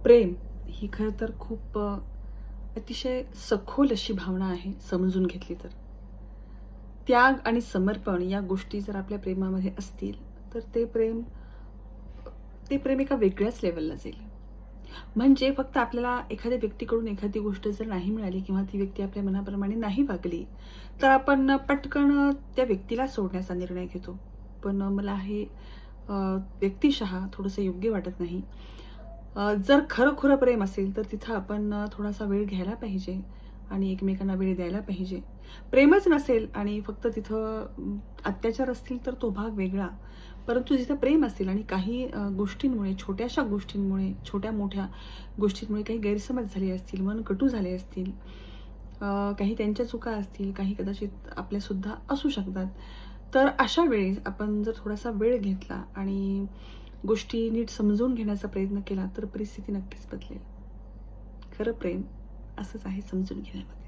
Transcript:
प्रेम ही खरं तर खूप अतिशय सखोल अशी भावना आहे समजून घेतली तर. त्याग आणि समर्पण या गोष्टी जर आपल्या प्रेमामध्ये असतील, तर ते प्रेम एका वेगळ्याच लेव्हलला जाईल. म्हणजे फक्त आपल्याला एखाद्या व्यक्तीकडून एखादी गोष्ट जर नाही मिळाली किंवा ती व्यक्ती आपल्या मनाप्रमाणे नाही वागली, तर आपण पटकन त्या व्यक्तीला सोडण्याचा निर्णय घेतो. पण मला हे अ, व्यक्तिशः थोडंसं योग्य वाटत नाही. जर खरं-खुरं प्रेम असेल, तर तिथं आपण थोडासा वेळ घ्यायला पाहिजे आणि एकमेकांना वेळ द्यायला पाहिजे. प्रेमच नसेल आणि फक्त तिथं अत्याचार असतील, तर तो भाग वेगळा. परंतु जिथं प्रेम असेल आणि काही गोष्टींमुळे, छोट्याशा गोष्टींमुळे, छोट्या-मोठ्या गोष्टींमुळे काही गैरसमज झाले असतील, मनकटू झाले असतील, काही त्यांच्या चुका असतील, काही कदाचित आपल्यासुद्धा असू शकतात. तर अशा वेळी आपण जर थोडासा वेळ घेतला आणि गोष्टी नीट समजून घेण्याचा प्रयत्न केला, तर परिस्थिती नक्कीच बदलेल. खरं प्रेम असंच आहे समजून घेण्यामध्ये.